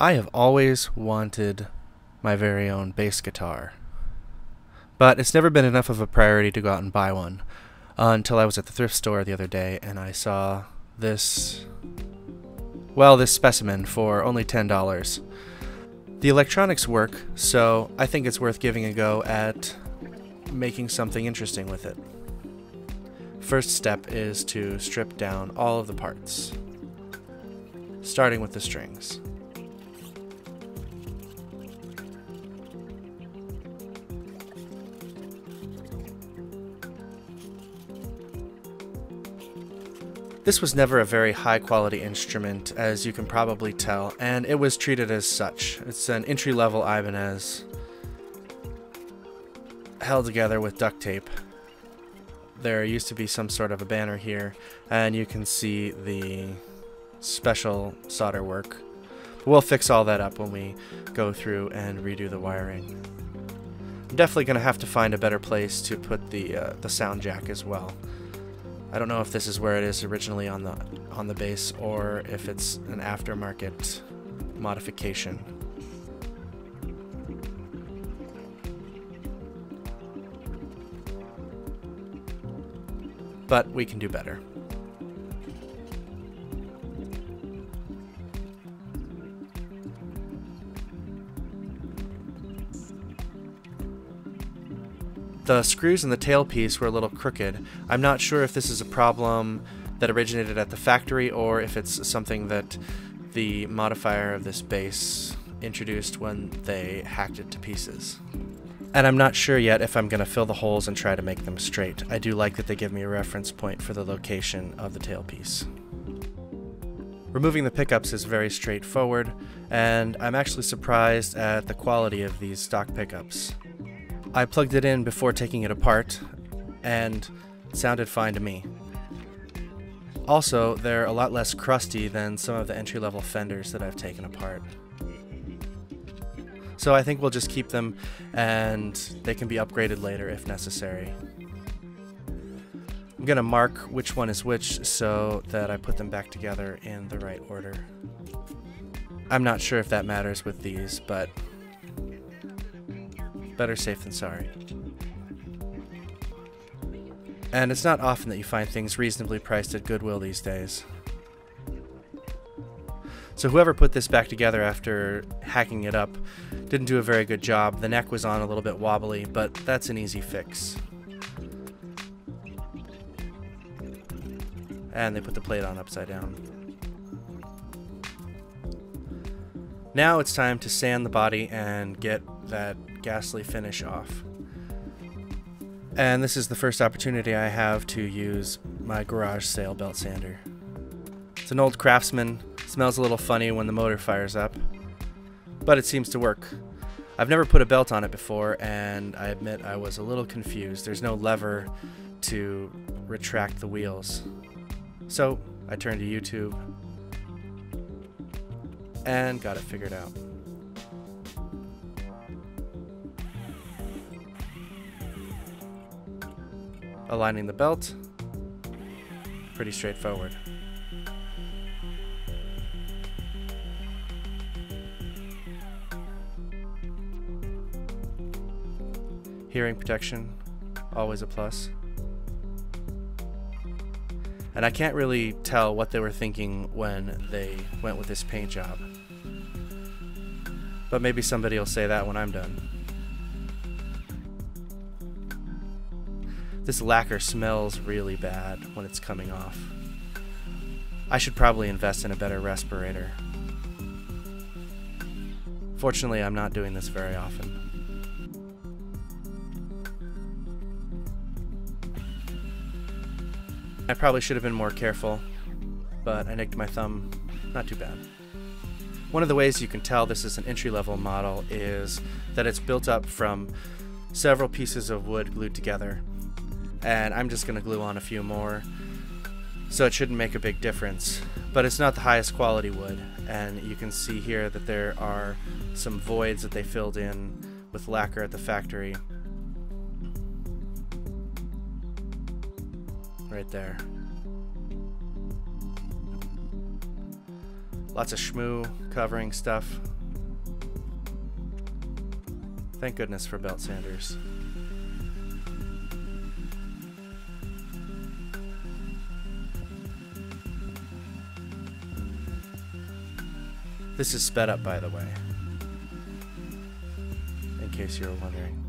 I have always wanted my very own bass guitar, but it's never been enough of a priority to go out and buy one until I was at the thrift store the other day and I saw this specimen for only $10. The electronics work, so I think it's worth giving a go at making something interesting with it. First step is to strip down all of the parts, starting with the strings. This was never a very high-quality instrument, as you can probably tell, and it was treated as such. It's an entry-level Ibanez, held together with duct tape. There used to be some sort of a banner here, and you can see the special solder work. We'll fix all that up when we go through and redo the wiring. I'm definitely going to have to find a better place to put the sound jack as well. I don't know if this is where it is originally on the bass or if it's an aftermarket modification. But we can do better. The screws in the tailpiece were a little crooked. I'm not sure if this is a problem that originated at the factory or if it's something that the modifier of this bass introduced when they hacked it to pieces. And I'm not sure yet if I'm going to fill the holes and try to make them straight. I do like that they give me a reference point for the location of the tailpiece. Removing the pickups is very straightforward, and I'm actually surprised at the quality of these stock pickups. I plugged it in before taking it apart, and it sounded fine to me. Also, they're a lot less crusty than some of the entry-level Fenders that I've taken apart. So I think we'll just keep them, and they can be upgraded later if necessary. I'm going to mark which one is which so that I put them back together in the right order. I'm not sure if that matters with these, but better safe than sorry. And it's not often that you find things reasonably priced at Goodwill these days. So whoever put this back together after hacking it up didn't do a very good job. The neck was on a little bit wobbly, but that's an easy fix. And they put the plate on upside down. Now it's time to sand the body and get that ghastly finish off. And this is the first opportunity I have to use my garage sale belt sander. It's an old Craftsman, smells a little funny when the motor fires up, but it seems to work. I've never put a belt on it before, and I admit I was a little confused. There's no lever to retract the wheels. So I turned to YouTube and got it figured out. Aligning the belt, pretty straightforward. Hearing protection, always a plus. And I can't really tell what they were thinking when they went with this paint job. But maybe somebody will say that when I'm done. This lacquer smells really bad when it's coming off. I should probably invest in a better respirator. Fortunately, I'm not doing this very often. I probably should have been more careful, but I nicked my thumb. Not too bad. One of the ways you can tell this is an entry-level model is that it's built up from several pieces of wood glued together. And I'm just going to glue on a few more, so it shouldn't make a big difference. But it's not the highest quality wood, and you can see here that there are some voids that they filled in with lacquer at the factory. Right there. A Lots of schmoo covering stuff. Thank goodness for belt sanders. This is sped up, by the way, in case you were wondering.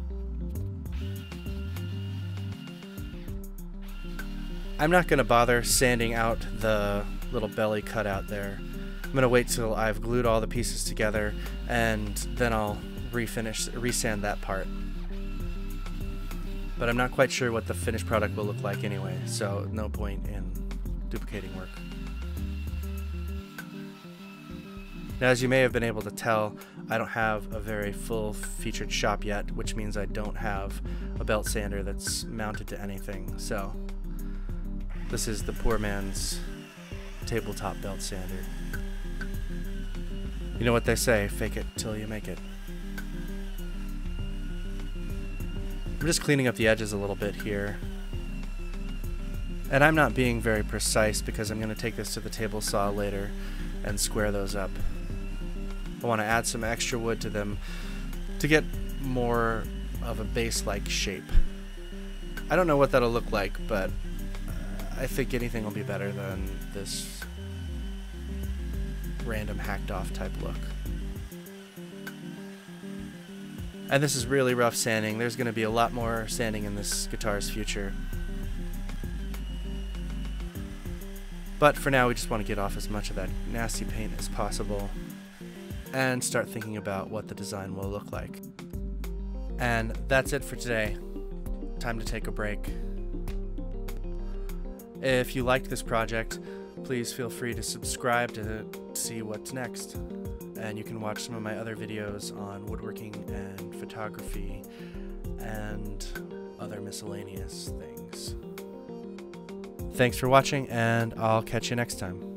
I'm not going to bother sanding out the little belly cutout there. I'm going to wait till I've glued all the pieces together, and then I'll resand that part. But I'm not quite sure what the finished product will look like anyway, so no point in duplicating work. Now, as you may have been able to tell, I don't have a very full featured shop yet, which means I don't have a belt sander that's mounted to anything. So this is the poor man's tabletop belt sander. You know what they say, fake it till you make it. I'm just cleaning up the edges a little bit here. And I'm not being very precise because I'm going to take this to the table saw later and square those up. I want to add some extra wood to them to get more of a base-like shape. I don't know what that'll look like, but I think anything will be better than this random hacked-off type look. And this is really rough sanding. There's going to be a lot more sanding in this guitar's future. But for now, we just want to get off as much of that nasty paint as possible and start thinking about what the design will look like. And that's it for today. Time to take a break. If you liked this project, please feel free to subscribe to see what's next. And you can watch some of my other videos on woodworking and photography and other miscellaneous things. Thanks for watching, and I'll catch you next time.